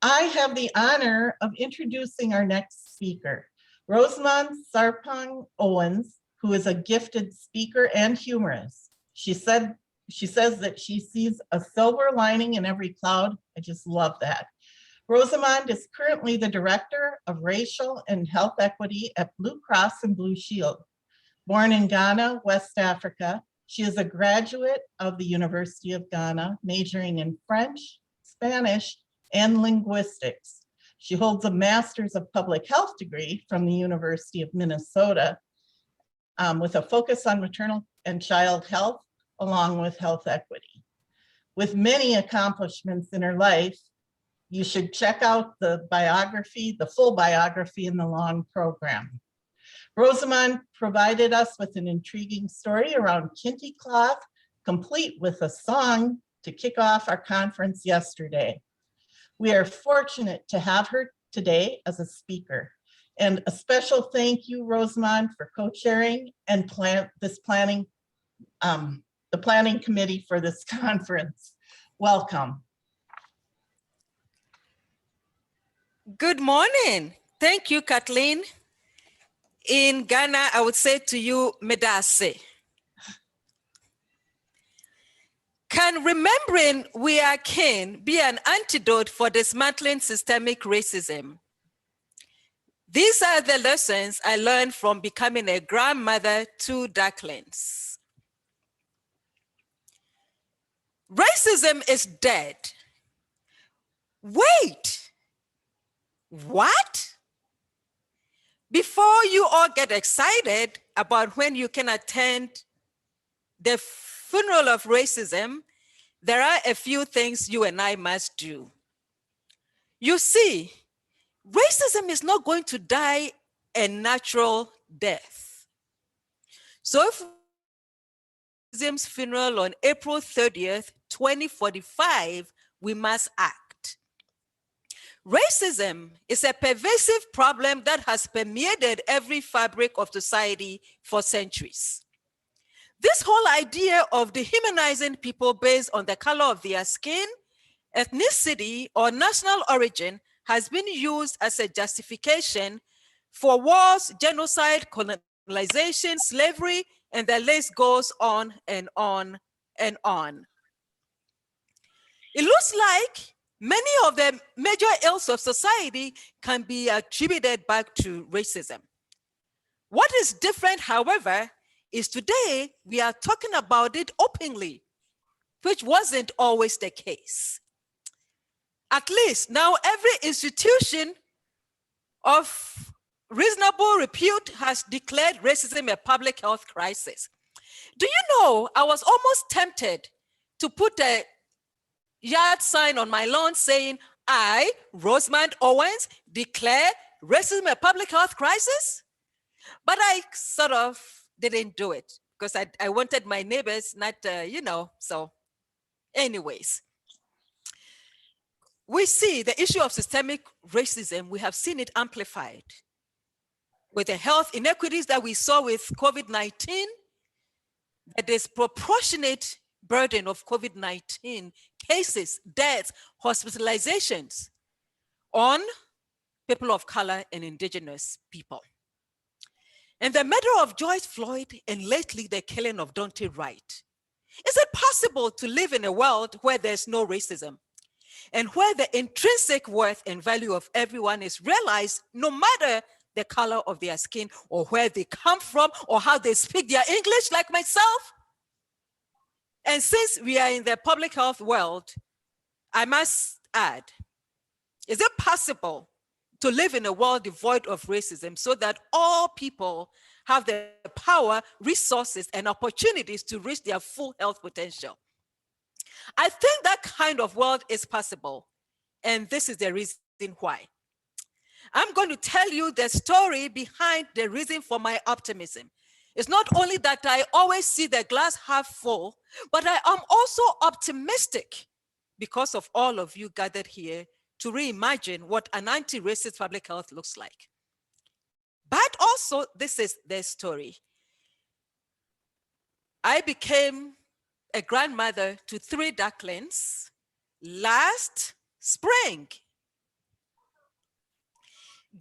I have the honor of introducing our next speaker, Rosemond Sarpong Owens, who is a gifted speaker and humorist. She says that she sees a silver lining in every cloud. I just love that. Rosemond is currently the Director of Racial and Health Equity at Blue Cross and Blue Shield. Born in Ghana, West Africa, she is a graduate of the University of Ghana, majoring in French, Spanish, and linguistics. She holds a Master's of Public Health degree from the University of Minnesota with a focus on maternal and child health, along with health equity. With many accomplishments in her life, you should check out the biography, the full biography in the long program. Rosemond provided us with an intriguing story around Kinty cloth, complete with a song to kick off our conference yesterday. We are fortunate to have her today as a speaker. And a special thank you, Rosemond, for co-chairing and the planning committee for this conference. Welcome. Good morning. Thank you, Kathleen. In Ghana, I would say to you, Medase. Can remembering we are kin be an antidote for dismantling systemic racism? These are the lessons I learned from becoming a grandmother to ducklings. Racism is dead. Wait, what? Before you all get excited about when you can attend the funeral of racism, there are a few things you and I must do. You see, racism is not going to die a natural death. So if racism's funeral on April 30th, 2045, we must act. Racism is a pervasive problem that has permeated every fabric of society for centuries. This whole idea of dehumanizing people based on the color of their skin, ethnicity, or national origin has been used as a justification for wars, genocide, colonization, slavery, and the list goes on and on and on. It looks like many of the major ills of society can be attributed back to racism. What is different, however, is today we are talking about it openly, which wasn't always the case. At least now every institution of reasonable repute has declared racism a public health crisis. Do you know, I was almost tempted to put a yard sign on my lawn saying, I, Rosemond Owens, declare racism a public health crisis? But I sort of didn't do it because I wanted my neighbors not, so anyways. We see the issue of systemic racism, we have seen it amplified with the health inequities that we saw with COVID-19, the disproportionate burden of COVID-19 cases, deaths, hospitalizations on people of color and indigenous people. And the murder of George Floyd and lately the killing of Daunte Wright. Is it possible to live in a world where there's no racism and where the intrinsic worth and value of everyone is realized no matter the color of their skin or where they come from or how they speak their English, like myself? And since we are in the public health world, I must add, is it possible to live in a world devoid of racism so that all people have the power, resources, and opportunities to reach their full health potential? I think that kind of world is possible, and this is the reason why. I'm going to tell you the story behind the reason for my optimism. It's not only that I always see the glass half full, but I am also optimistic because of all of you gathered here to reimagine what an anti-racist public health looks like. But also, this is the story. I became a grandmother to 3 ducklings last spring.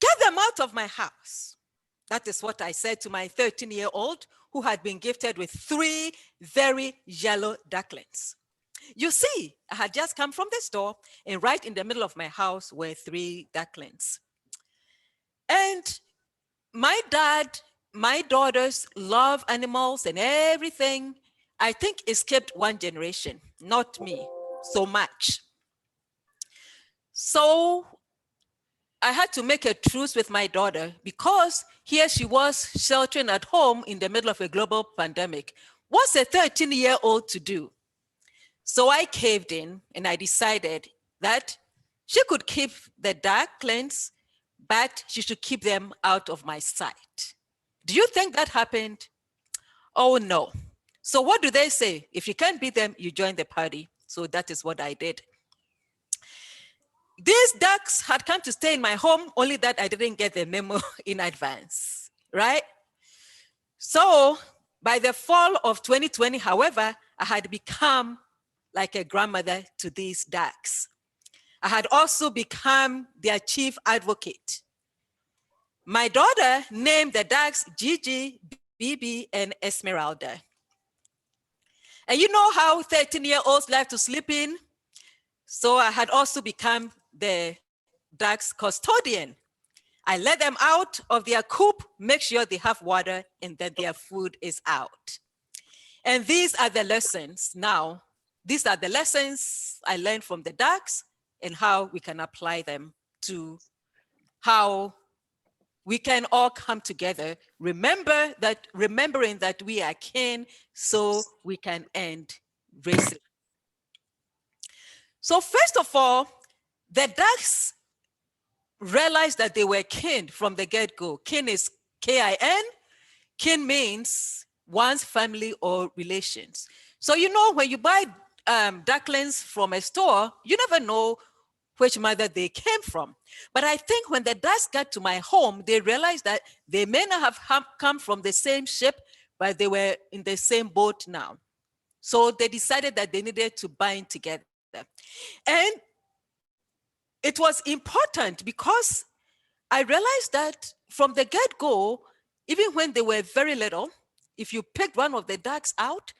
Get them out of my house. That is what I said to my 13-year-old who had been gifted with 3 very yellow ducklings. You see, I had just come from the store, and right in the middle of my house were 3 ducklings. And my dad, my daughters love animals and everything. I think it skipped 1 generation, not me so much. So I had to make a truce with my daughter because here she was sheltering at home in the middle of a global pandemic. What's a 13-year-old to do? So I caved in and I decided that she could keep the ducklings, but she should keep them out of my sight. Do you think that happened? Oh no. So what do they say? If you can't beat them, you join the party. So that is what I did. These ducks had come to stay in my home, only that I didn't get the memo in advance, right? So by the fall of 2020, however, I had become like a grandmother to these ducks. I had also become their chief advocate. My daughter named the ducks Gigi, Bibi, and Esmeralda. And you know how 13-year-olds like to sleep in? So I had also become the ducks' custodian. I let them out of their coop, make sure they have water and that their food is out. And these are the lessons now. These are the lessons I learned from the ducks and how we can apply them to how we can all come together, remembering that we are kin so we can end racism. So first of all, the ducks realized that they were kin from the get-go. Kin is K-I-N. Kin means one's family or relations. So you know, when you buy ducklings from a store, you never know which mother they came from. But I think when the ducks got to my home, they realized that they may not have come from the same ship, but they were in the same boat now. So they decided that they needed to bind together. And it was important because I realized that from the get-go, even when they were very little, if you picked one of the ducks out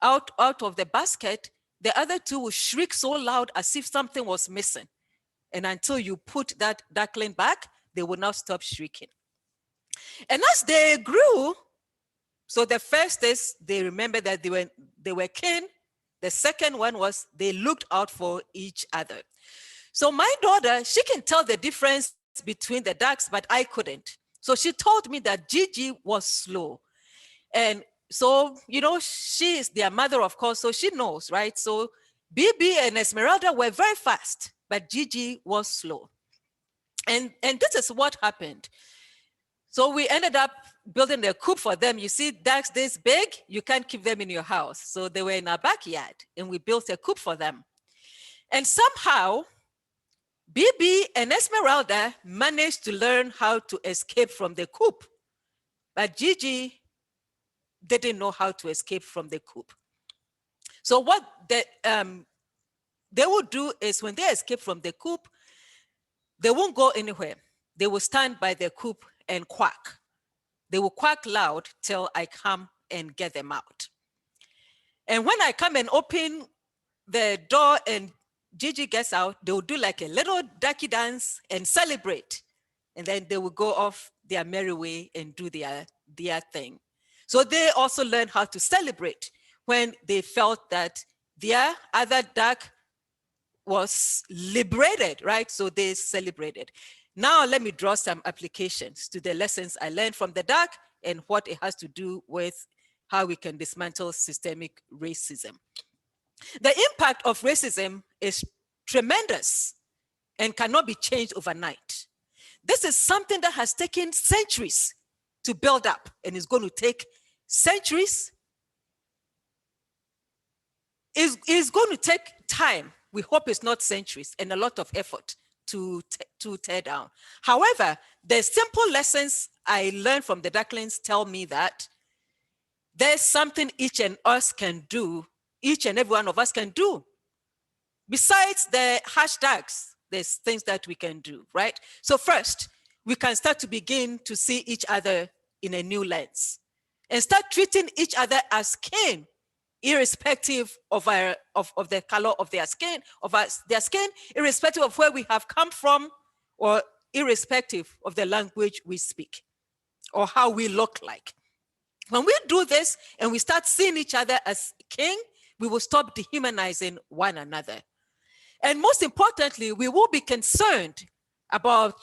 of the basket, the other 2 would shriek so loud as if something was missing. And until you put that duckling back, they would not stop shrieking. And as they grew, so the first is they remembered that they were kin. The second one was they looked out for each other. So my daughter, she can tell the difference between the ducks, but I couldn't. So she told me that Gigi was slow. And so, you know, she is their mother, of course, so she knows, right? So Bibi and Esmeralda were very fast, but Gigi was slow. And this is what happened. So we ended up building a coop for them. You see, ducks this big, you can't keep them in your house. So they were in our backyard, and we built a coop for them. And somehow, Bibi and Esmeralda managed to learn how to escape from the coop. But Gigi didn't know how to escape from the coop. So what they would do is when they escape from the coop, they won't go anywhere. They will stand by the coop and quack. They will quack loud till I come and get them out. And when I come and open the door and Gigi gets out, they will do like a little ducky dance and celebrate. And then they will go off their merry way and do their thing. So they also learned how to celebrate when they felt that their other duck was liberated, right? So they celebrated. Now let me draw some applications to the lessons I learned from the duck and what it has to do with how we can dismantle systemic racism. The impact of racism is tremendous and cannot be changed overnight. This is something that has taken centuries to build up and is going to take centuries. It's going to take time. We hope it's not centuries and a lot of effort to tear down. However, the simple lessons I learned from the ducklings tell me that there's something each and every one of us can do. Besides the hashtags, there's things that we can do, right? So first, we can start to begin to see each other in a new lens and start treating each other as kin, irrespective of the color of their skin, their skin, irrespective of where we have come from, or irrespective of the language we speak or how we look like. When we do this and we start seeing each other as kin, we will stop dehumanizing one another. And most importantly, we will be concerned about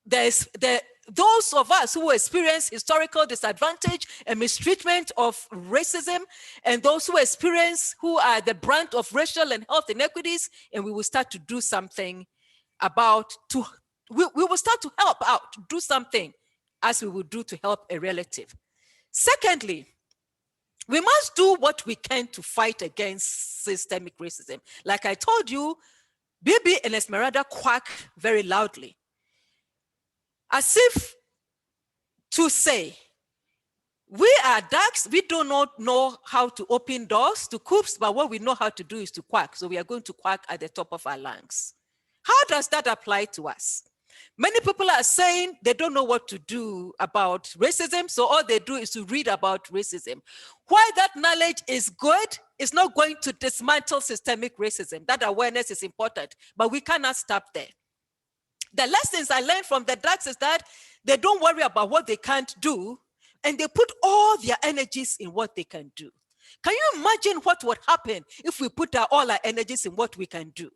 those of us who experience historical disadvantage and mistreatment of racism, and those who are the brunt of racial and health inequities, and we will start to do something we will start to help out, to do something as we would do to help a relative. Secondly, we must do what we can to fight against systemic racism. Like I told you, Bibi and Esmeralda quack very loudly, as if to say, we are darks, we do not know how to open doors to coops, but what we know how to do is to quack. So we are going to quack at the top of our lungs. How does that apply to us? Many people are saying they don't know what to do about racism, so all they do is to read about racism. Why that knowledge is good, it's not going to dismantle systemic racism. That awareness is important, but we cannot stop there. The lessons I learned from the darks is that they don't worry about what they can't do, and they put all their energies in what they can do. Can you imagine what would happen if we put all our energies in what we can do?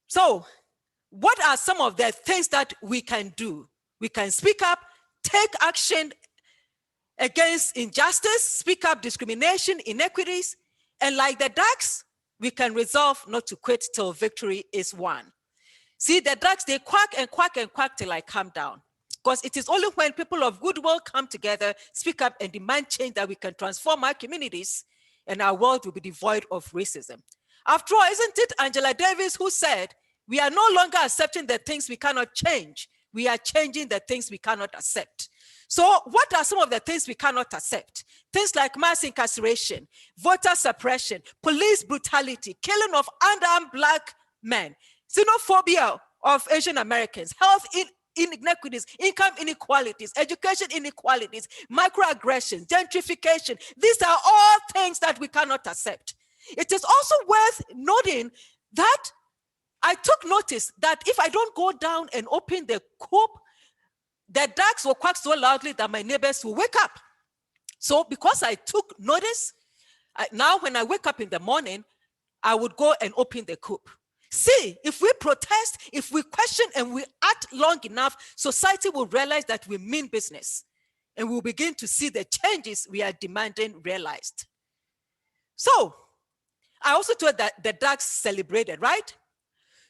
So, what are some of the things that we can do? We can speak up, take action against injustice, speak up discrimination, inequities, and like the darks, we can resolve not to quit till victory is won. See, the darks, they quack and quack and quack till I calm down. Because it is only when people of goodwill come together, speak up and demand change that we can transform our communities and our world will be devoid of racism. After all, isn't it Angela Davis who said, we are no longer accepting the things we cannot change. We are changing the things we cannot accept. So what are some of the things we cannot accept? Things like mass incarceration, voter suppression, police brutality, killing of unarmed Black men, xenophobia of Asian Americans, health inequities, income inequalities, education inequalities, microaggression, gentrification. These are all things that we cannot accept. It is also worth noting that I took notice that if I don't go down and open the coop, the darks will quack so loudly that my neighbors will wake up. So because I took notice, now when I wake up in the morning, I would go and open the coop. See, if we protest, if we question and we act long enough, society will realize that we mean business and we'll begin to see the changes we are demanding realized. So I also told that the darks celebrated, right?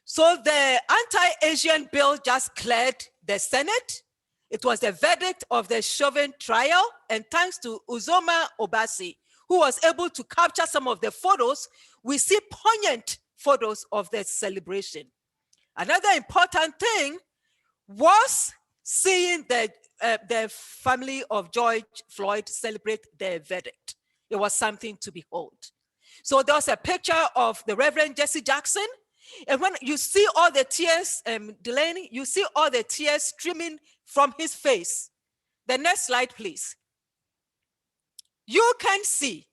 So the anti-Asian bill just cleared the Senate. It was the verdict of the Chauvin trial, and thanks to Uzoma Obasi, who was able to capture some of the photos, we see poignant photos of the celebration. Another important thing was seeing the family of George Floyd celebrate their verdict. It was something to behold. So there was a picture of the Reverend Jesse Jackson. And when you see all the tears, Delaney, you see all the tears streaming from his face. The next slide, please. You can see,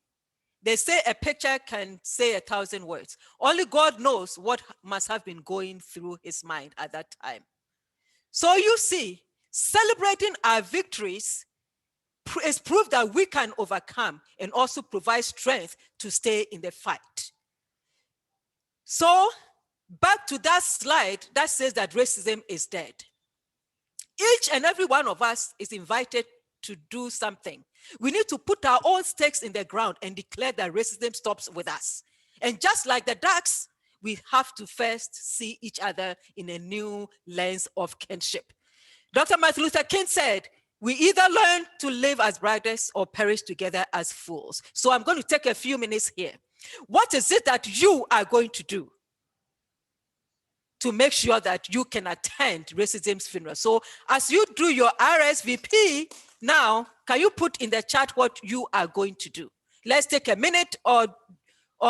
they say a picture can say 1,000 words. Only God knows what must have been going through his mind at that time. So you see, celebrating our victories is proof that we can overcome and also provide strength to stay in the fight. So, back to that slide that says that racism is dead. Each and every one of us is invited to do something. We need to put our own stakes in the ground and declare that racism stops with us. And just like the darks, we have to first see each other in a new lens of kinship. Dr. Martin Luther King said, we either learn to live as brothers or perish together as fools. So I'm going to take a few minutes here. What is it that you are going to do to make sure that you can attend racism's funeral? So as you do your RSVP now, can you put in the chat what you are going to do? Let's take a minute or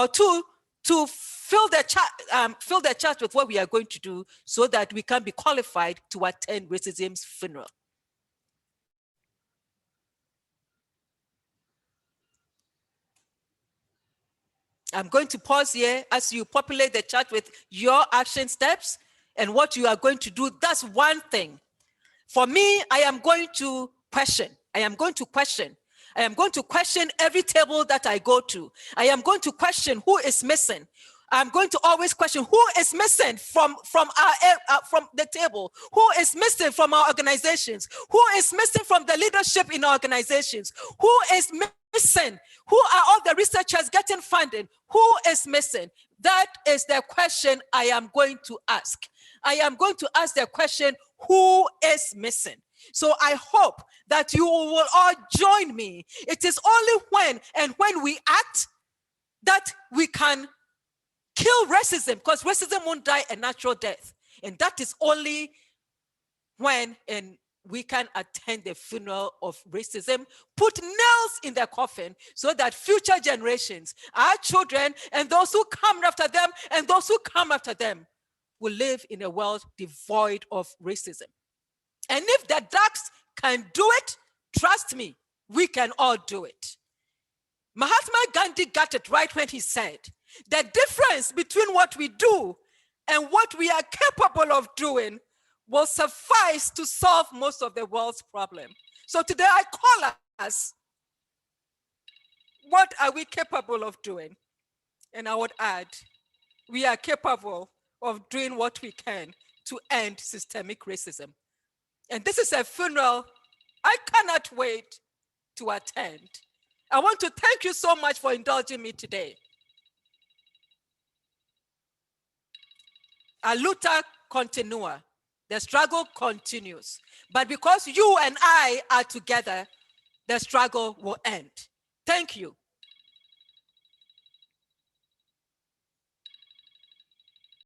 two to fill the chat with what we are going to do so that we can be qualified to attend racism's funeral. I'm going to pause here as you populate the chat with your action steps and what you are going to do. That's one thing. For me, I am going to question. I am going to question every table that I go to. I am going to question who is missing. I'm going to always question who is missing from the table, who is missing from our organizations, who is missing from the leadership in our organizations, who is missing, who are all the researchers getting funding, who is missing. That is the question I am going to ask. I am going to ask the question, who is missing? So I hope that you will all join me. It is only when we act that we can kill racism, because racism won't die a natural death. And that is only when we can attend the funeral of racism, put nails in their coffin so that future generations, our children and those who come after them and those who come after them will live in a world devoid of racism. And if the Darks can do it, trust me, we can all do it. Mahatma Gandhi got it right when he said, the difference between what we do and what we are capable of doing will suffice to solve most of the world's problems. So today I call us, what are we capable of doing? And I would add, we are capable of doing what we can to end systemic racism. And this is a funeral I cannot wait to attend. I want to thank you so much for indulging me today. A luta continua. The struggle continues. But because you and I are together, the struggle will end. Thank you.